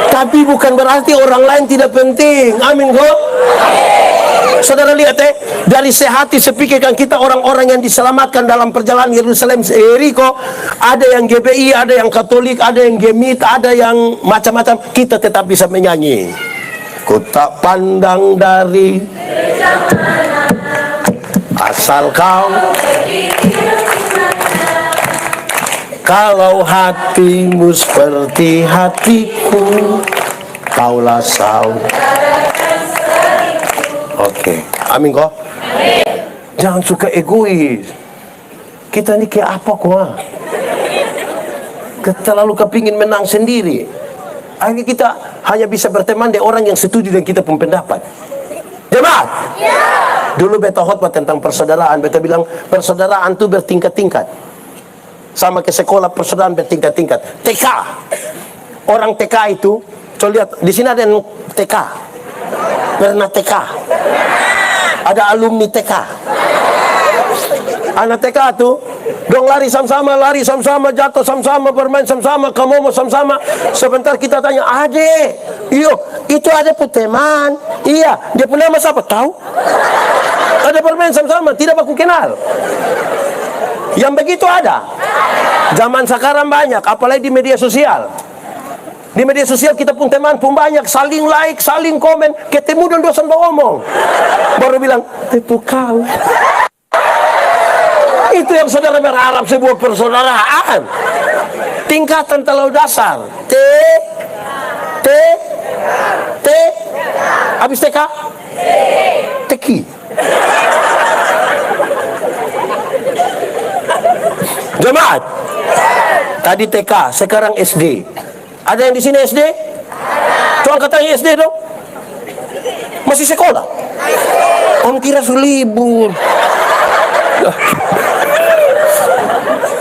Tapi bukan berarti orang lain tidak penting. Amin kok. Saudara lihat dari sehati sepikirkan kita orang-orang yang diselamatkan dalam perjalanan Yerusalem Jericho, ada yang GBI, ada yang Katolik, ada yang Gemit, ada yang macam-macam, kita tetap bisa menyanyi. Ku tak pandang dari asal kau, kalau hatimu seperti hatiku, kaulah sau. Oke, amin kok. Jangan suka egois. Kita ini kayak apa kok? Terlalu kepingin menang sendiri. Akhirnya kita hanya bisa berteman dengan orang yang setuju dengan kita pun pendapat. Jemaat, dulu beta khotbah tentang persaudaraan. Beta bilang persaudaraan itu bertingkat-tingkat. Sama ke sekolah persaudaraan bertingkat-tingkat. TK, orang TK itu, coba lihat di sini ada yang TK, pernah TK, ada alumni TK. Anak TK tuh dong lari sama-sama, jatuh sama-sama, bermain sama-sama, kamu sama-sama. Sebentar kita tanya, "Ade, iyo, itu ada teman." "Iya, dia punya nama siapa?" "Tahu." Ada bermain sama-sama, tidak aku kenal. Yang begitu ada. Zaman sekarang banyak, apalagi di media sosial. Di media sosial kita pun teman pun banyak, saling like, saling komen, ketemu dan dosen ngomong. Baru bilang, "Itu kau." Itu yang saudara berharap sebuah persaudaraan. Tingkatan terlalu dasar. T, habis TK? Teki. Jemaat, tadi TK, sekarang SD. Ada yang di sini SD? Coba katanya SD dong. Masih sekolah? Om kira libur.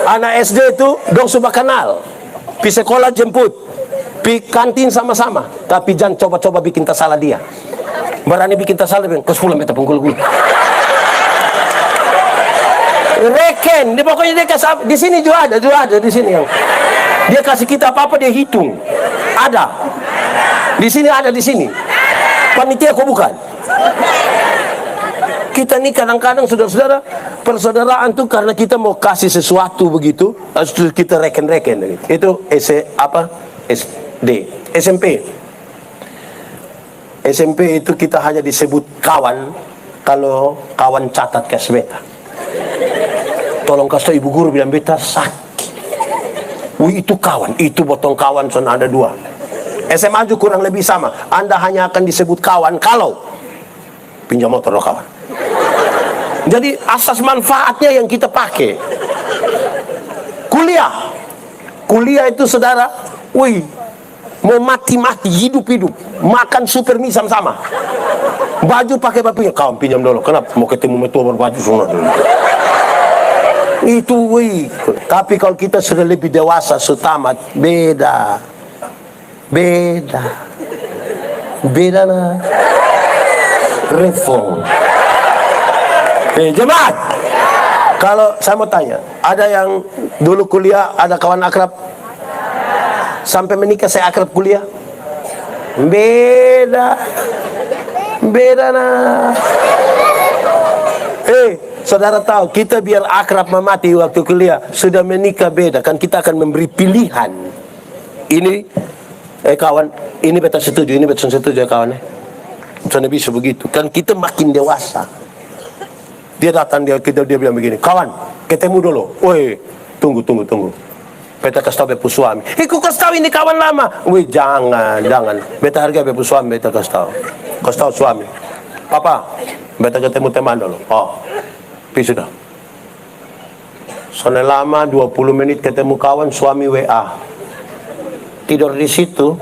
Anak SD itu dong sudah kenal. Pi sekolah jemput, pi kantin sama-sama. Tapi jangan coba-coba bikin salah dia. Berani bikin salah, kau 10 meter punggul gue. Reken, dia pokoknya dia kasih, di sini juga ada di sini yang dia kasih kita apa dia hitung. Ada. Di sini ada di sini. Panitia kok bukan? Kita nih kadang-kadang saudara-saudara, persaudaraan tuh karena kita mau kasih sesuatu begitu, kita reken-reken. Itu SD, SMP itu kita hanya disebut kawan kalau kawan catat kas beta. Tolong kasih ibu guru bilang beta sakit. Wih, itu kawan, itu botong kawan son ada 2. SMA juga kurang lebih sama. Anda hanya akan disebut kawan kalau pinjam motor lo kawan. Jadi asas manfaatnya yang kita pakai. Kuliah itu saudara, wih, mau mati-mati, hidup-hidup, makan super mie sama-sama. Baju pakai bapunya, kawan pinjam dulu. Kenapa? Mau ketemu metua berbaju semua dulu. Itu wih. Tapi kalau kita sudah lebih dewasa, setamat, beda nah. Reform. Jemaat, kalau saya mau tanya, ada yang dulu kuliah, ada kawan akrab sampai menikah saya akrab kuliah? Beda nah. Saudara tahu, kita biar akrab memati waktu kuliah, sudah menikah beda. Kan kita akan memberi pilihan. Ini, kawan, ini beta setuju, ini beta setuju ya kawan. Soalnya bisa begitu. Kan kita makin dewasa. Dia datang, dia bilang begini, "Kawan, ketemu dulu." "Woi, tunggu. Beta kasih tahu bepu suami." "Ku kasih tahu ini kawan lama." "Woi, jangan. Beta harga bepu suami, beta kasih tahu suami." "Papa, beta ketemu teman dulu." "Oh, sudah." Soalnya lama 20 menit ketemu kawan, suami WA. Tidur di situ.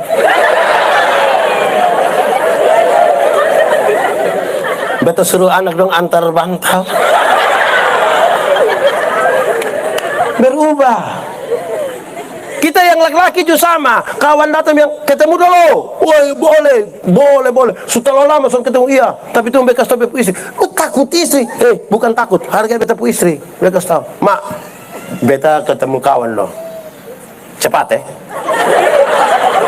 Beta suruh anak dong antar bantal. Berubah. Kita yang laki-laki juga sama. Kawan datang yang ketemu dulu. "Woi, boleh. Sudah lama sudah ketemu." "Iya, tapi itu bekas tahu bepu istri." "Lu takut istri?" Bukan takut. Harga beta pu istri. Bekas tahu. "Mak, beta ketemu kawan lo." Cepat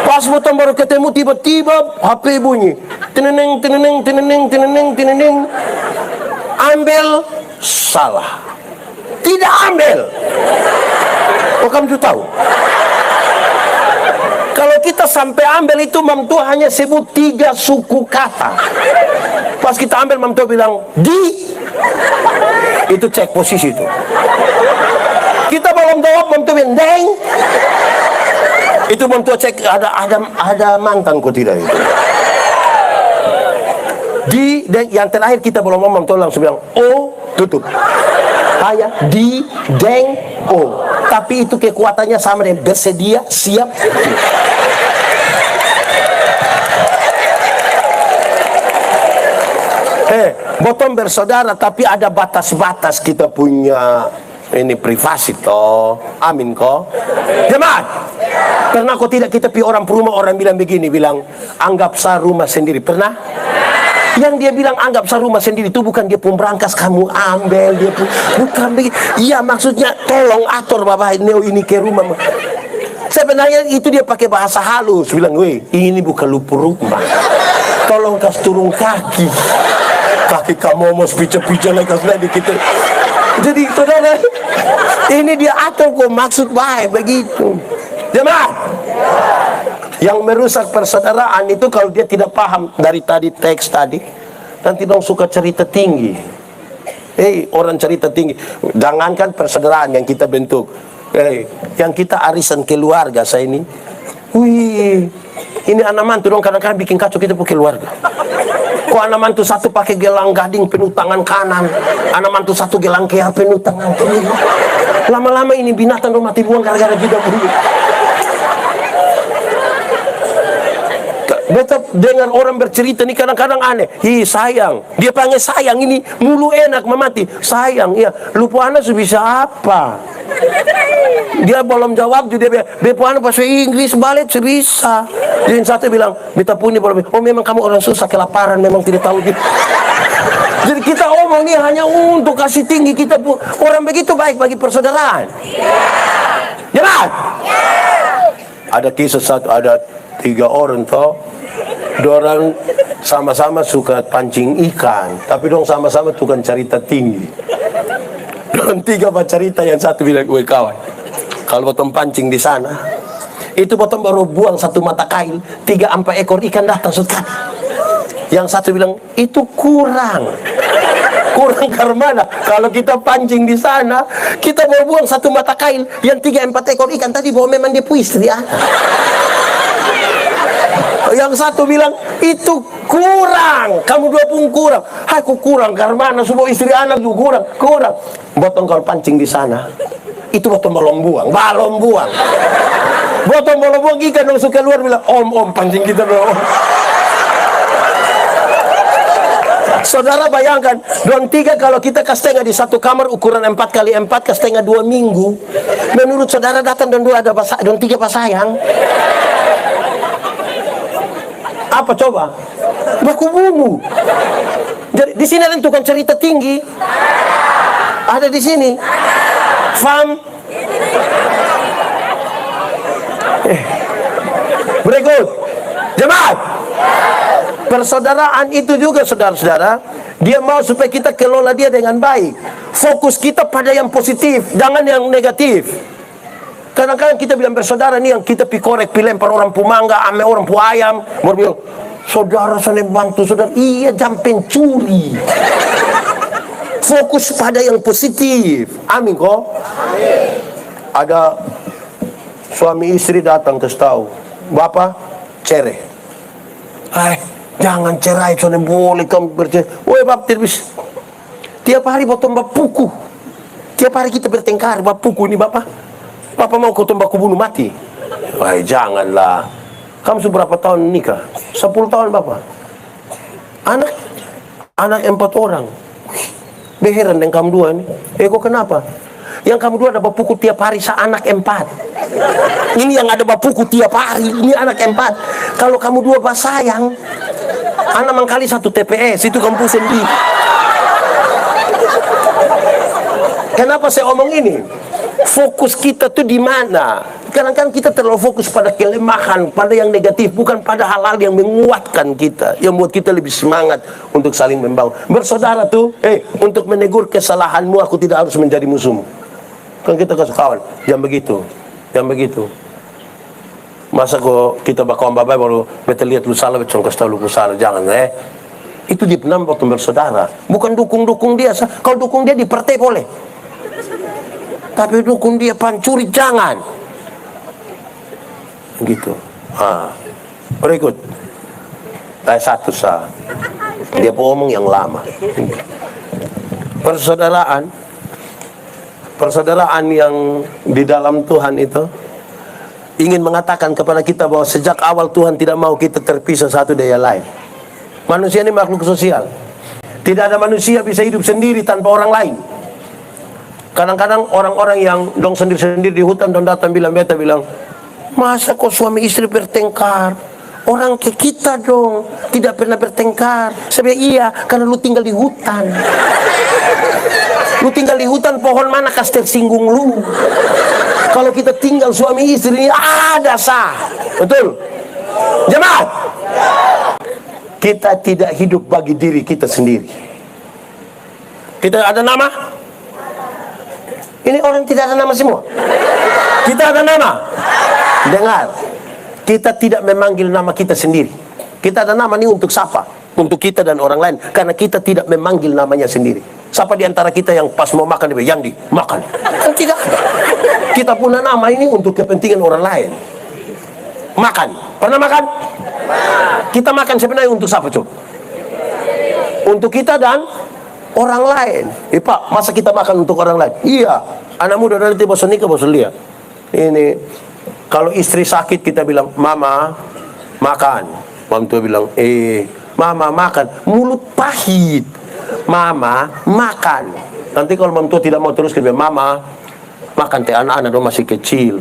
Pas motor baru ketemu, tiba-tiba HP bunyi. Teneneng. Ambil, salah. Tidak ambil. Oh, kamu tuh tahu? Kalau kita sampai ambil itu, Mam Tua hanya sebut 3 suku kata. Pas kita ambil, Mam Tua bilang, itu cek posisi itu. Kita belum jawab, Mam Tua bilang, "Deng." Itu Mam Tua cek, ada mantan kok tidak itu. Dan yang terakhir kita belum ngomong, Mam Tua langsung bilang, "Oh, tutup." Hanya deng, oh. Tapi itu kekuatannya sama dengan bersedia, siap. Botong bersaudara, tapi ada batas-batas kita punya ini privasi toh. Amin kok. Jemaat, pernah kok tidak kita pi orang perumah, orang bilang begini, bilang anggap sah rumah sendiri, pernah? Yang dia bilang anggap sah rumah sendiri itu bukan dia pun berangkas kamu ambil, dia pun bukan begitu. Iya, maksudnya tolong atur bapak ini ke rumah. Sebenarnya itu dia pakai bahasa halus, bilang, weh ini bukan lupa rumah, tolong kas turun kaki kamu mau pica-pica lagi kita. Jadi saudara, ini dia atur kok, maksud baik begitu. Jemaat, yang merusak persaudaraan itu kalau dia tidak paham dari tadi teks tadi, nanti dong suka cerita tinggi. Orang cerita tinggi, jangankan persaudaraan yang kita bentuk, yang kita arisan keluarga saya ini, wih, ini anak mantu dong kadang-kadang bikin kacau kita punya keluarga. Kok anak mantu satu pakai gelang gading penuh tangan kanan, anak mantu satu gelang kea penuh tangan kiri. Lama-lama ini binatang dong mati buang gara-gara juga begitu. Betul, dengan orang bercerita ini kadang-kadang aneh. Sayang, dia panggil sayang ini mulu enak memati. Sayang, iya. Lupa anak bisa apa? Dia belum jawab juga dia bepo anak bahasa Inggris balik bisa. Jadi satu bilang, beta punya belum. Oh memang kamu orang susah kelaparan, memang tidak tahu gitu. Jadi kita omong ini hanya untuk kasih tinggi kita pun. Orang begitu baik bagi persaudaraan. Jelas? Ada kisah satu, ada 3 orang toh. Dorang sama-sama suka pancing ikan, tapi dong sama-sama tukang cerita tinggi. Dorang 3 cerita, yang satu bilang, weh kawan, kalau potong pancing di sana, itu potong baru buang 1 mata kail, 3-4 ekor ikan datang sudah. Yang satu bilang, itu kurang karena mana? Kalau kita pancing di sana, kita baru buang 1 mata kail, yang 3-4 ekor ikan tadi bahwa memang dia istri anak. Yang satu bilang, itu kurang, kamu 2 pun kurang. Aku kurang karena mana? Semua istri anak juga kurang. Botong kalau pancing di sana, itu botong balon buang. Botong balon buang ikan yang suka keluar bilang, om pancing kita dong. Saudara bayangkan, don 3 kalau kita kastengah di satu kamar ukuran 4x4 kastengah 2 minggu. Menurut saudara datang don 2 ada don 3 pasayang. Apa coba? Baku bunuh. Jadi di sini ada tukang cerita tinggi. Ada di sini. Fam. Berikut. Jemaat. Persaudaraan itu juga saudara-saudara, dia mau supaya kita kelola dia dengan baik. Fokus kita pada yang positif, jangan yang negatif. Kadang-kadang kita bilang bersaudara nih, yang kita pikorek, lempar orang pumangga, ame orang pu ayam, baru bilang, saudara sana bantu saudara. Iya, jam pencuri. Fokus pada yang positif. Amin kok. Ada suami istri datang ke tahu, bapak cerai. Jangan cerai, soalnya boleh kamu bercerai. Woi bab terus, tiap hari potong bapuku. Tiap hari kita bertengkar bapuku ini bapak. Bapak mau kau baku bunuh mati? Wah janganlah. Kamu sudah berapa tahun nikah? 10 tahun bapak. Anak 4 orang. Beheran dengan kamu 2 ini. Kok kenapa? Yang kamu 2 ada bapuku tiap hari anak 4. Ini yang ada bapuku tiap hari, ini anak 4. Kalau kamu 2 basayang, anak mangkali 1 TPS, itu kamu sendiri. Kenapa saya omong ini? Fokus kita tuh di mana? Kadang-kadang kita terlalu fokus pada kelemahan, pada yang negatif, bukan pada hal-hal yang menguatkan kita, yang membuat kita lebih semangat untuk saling membangun. Bersaudara tuh, untuk menegur kesalahanmu, aku tidak harus menjadi musuhmu. Kan kita kasih kawan, jangan begitu. Masa kok kita bakal babai baru betul lihat lu salah, betul kasih tahu lu salah, jangan Itu dia penambah bersaudara, bukan dukung dia. Kalau dukung dia di partai boleh. Tapi dukung dia pancuri jangan. Gitu. Berikut. Ayat 1 sah. Dia ngomong yang lama. Persaudaraan yang di dalam Tuhan itu ingin mengatakan kepada kita bahwa sejak awal Tuhan tidak mau kita terpisah satu dari yang lain. Manusia ini makhluk sosial. Tidak ada manusia bisa hidup sendiri tanpa orang lain. Kadang-kadang orang-orang yang dong sendiri-sendiri di hutan dong datang bilang, beta bilang, masa kok suami istri bertengkar? Orang ke kita dong tidak pernah bertengkar. Saya bilang, iya, karena lu tinggal di hutan. Lu tinggal di hutan, pohon mana kas tersinggung lu? Kalau kita tinggal suami istri ini ada sah. Betul? Jemaat, kita tidak hidup bagi diri kita sendiri. Kita ada nama? Ini orang tidak ada nama semua. Kita ada nama. Dengar, kita tidak memanggil nama kita sendiri. Kita ada nama ini untuk siapa? Untuk kita dan orang lain. Karena kita tidak memanggil namanya sendiri. Siapa di antara kita yang pas mau makan, dia Yandi, makan? Kan tidak ada. Kita punya nama ini untuk kepentingan orang lain. Makan. Pernah makan? Kita makan sebenarnya untuk siapa, coba? Untuk kita dan orang lain. Pak, masa kita makan untuk orang lain? Iya. Anak muda nanti bosan nikah, bosan lihat. Ini, kalau istri sakit kita bilang, mama, makan. Mama tua bilang, mama makan. Mulut pahit. Mama, makan. Nanti kalau mama tua tidak mau terus, kita bilang, mama, makan. Teh anak-anak dong masih kecil.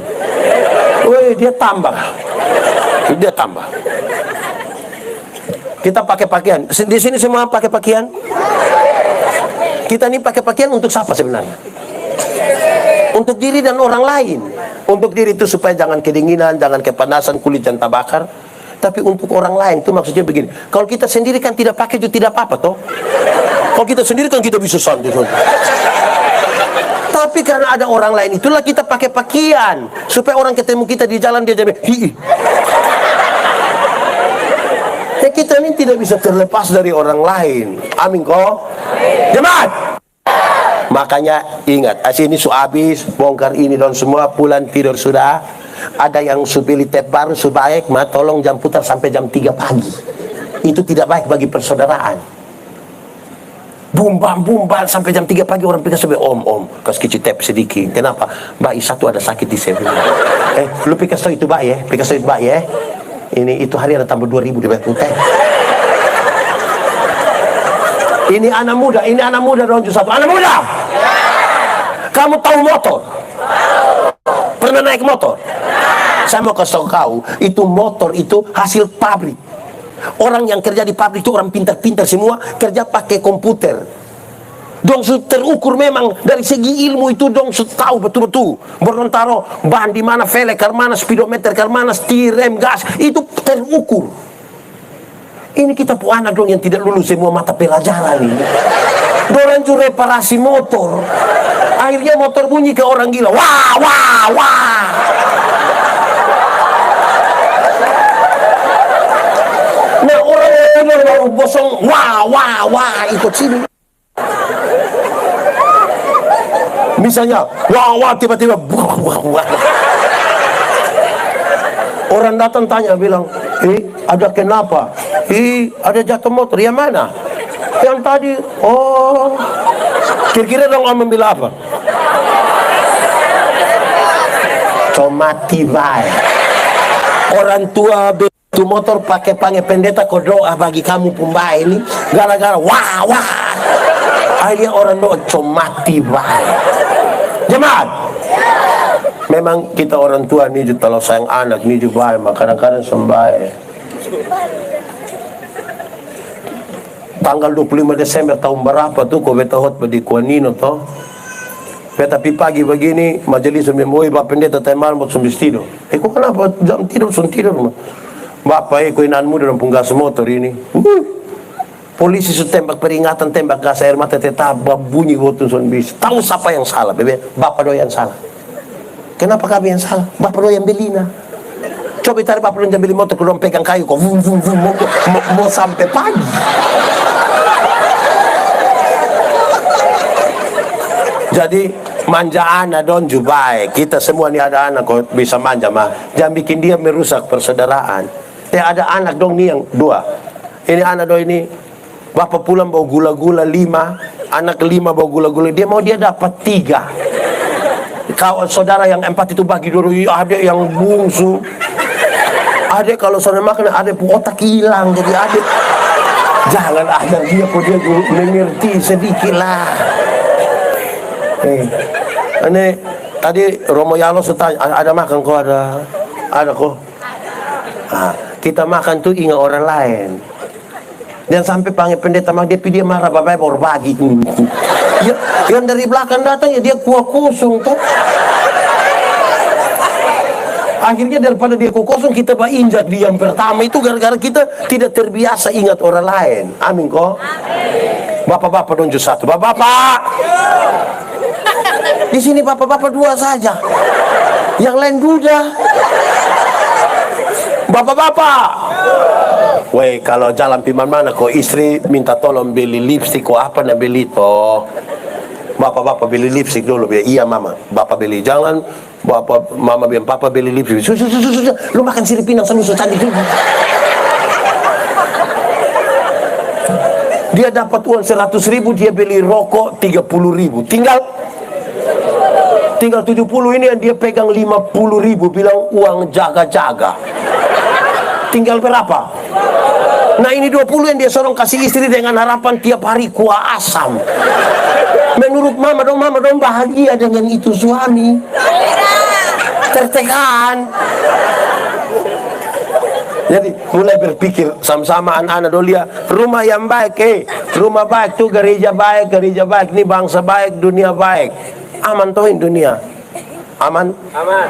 Woi, dia tambah. Dia tambah. Kita pakai pakaian. Di sini semua pakai pakaian. Kita ini pakai pakaian untuk siapa sebenarnya? Untuk diri dan orang lain. Untuk diri itu supaya jangan kedinginan, jangan kepanasan, kulit jangan terbakar. Tapi untuk orang lain itu maksudnya begini. Kalau kita sendiri kan tidak pakai itu tidak apa-apa toh. Kalau kita sendiri kan kita bisa santai. Tapi karena ada orang lain itulah kita pakai pakaian supaya orang ketemu kita di jalan dia jadi hi. Ya kita ini tidak bisa terlepas dari orang lain. Amin kok. Jemaat. Makanya ingat, ini habis bongkar ini dan semua pulang tidur sudah. Ada yang beli tep baru sebaik, tolong jam putar sampai jam 3 pagi. Itu tidak baik bagi persaudaraan. Bumbang sampai jam 3 pagi orang pikir sampai om kas kicit tep sedikit. Kenapa? Mbak satu ada sakit di sebelah. Lu pikir so itu mbak ya? Pikir so itu mbak ya? Ini itu hari ada tambah 2.000 di batu teh. Ini anak muda dong satu. Anak muda. Kamu tahu motor? Pernah naik motor? Saya mau kasih tahu kau, itu motor itu hasil pabrik. Orang yang kerja di pabrik itu orang pintar-pintar semua, kerja pakai komputer. Dong terukur memang dari segi ilmu itu dong tahu betul-betul. Baru taruh bahan di mana, velg ke mana, speedometer ke mana, setir, rem, gas, itu terukur. Ini kita pu anak dong yang tidak lulus semua mata pelajaran ini. Dorang itu reparasi motor. Akhirnya motor bunyi ke orang gila. Wah, wah, wah. Nah orang yang baru bosong. Wah, wah, wah. Ikut sini. Misalnya, wah, wah, tiba-tiba. Wah, wah, wah. Orang datang tanya bilang, ada kenapa? Ada jatuh motor. Yang mana? Yang tadi. Oh, kira-kira dong om membela apa? Comati baik. Orang tua itu motor pakai pendeta kau doa bagi kamu pembaik ini gara-gara wah wah. Akhirnya orang doa comati baik. Jemaat. Memang kita orang tua nih kalau sayang anak nih juga kadang-kadang sembahyang. Tanggal 25 Desember tahun berapa tuh kau beta hot di Kuanino toh. Beta pagi begini majelis memoi Bapak pendeta temal mau tidur. Kok kenapa jam tidur tidur? Bapak kau inan muda dan punggas motor ini. Polisi tembak peringatan tembak gas air mata tetap bunyi waktu bis. Tahu siapa yang salah, bebe? Bapak doa yang salah. Kenapa kami yang salah? Bapak doa yang belina. Coba tarik Bapak doa yang beli motor kalau pegang kayu kok mau sampai pagi. Jadi manja anak don jubai. Kita semua ni ada anak kok bisa manja mah. Jangan bikin dia merusak persaudaraan. Ada anak dong nih yang 2. Ini anak dong ini bapak pulang bawa gula-gula 5, anak kelima bawa gula-gula. Dia mau dia dapat 3. Kau saudara yang 4 itu bagi dulu. Ada yang bungsu. Ada kalau saudara makan ada otak hilang. Jadi ada Jangan ajar dia kok dia mengerti sedikit lah. Ini tadi Romo Yalo tanya, ada makan kok, ada kok. Nah, kita makan tuh ingat orang lain. Dan sampai panggil pendeta dia marah, bapak baru bagi. Ya, yang dari belakang datang ya dia kuah kosong tuh. Akhirnya daripada dia kuah kosong, kita injak di yang pertama itu gara-gara kita tidak terbiasa ingat orang lain. Amin kok. Bapak-bapak donjo satu, bapak-bapak. Di sini bapak-bapak dua saja, yang lain duda. Bapak-bapak. Weh, kalau jalan piman mana kok istri minta tolong beli lipstik kok apa nak beli toh? Bapak-bapak beli lipstik dulu biar iya mama. Bapak beli, jangan bapak mama biar papa beli lipstik. Sudah, lu makan sirip pinang sama susu cantik dulu. Dia dapat uang 100.000, dia beli rokok 30.000. Tinggal 70 ini yang dia pegang 50.000, bilang uang jaga-jaga. Tinggal berapa? Nah ini 20 yang dia sorong kasih istri dengan harapan tiap hari kuah asam. Menurut mama dong bahagia dengan itu suami. Tertekan. Jadi mulai berpikir sama-sama anak-anak dulu lihat rumah yang baik, rumah baik tuh gereja baik, ini bangsa baik, dunia baik. Aman toh in dunia? Aman? Aman.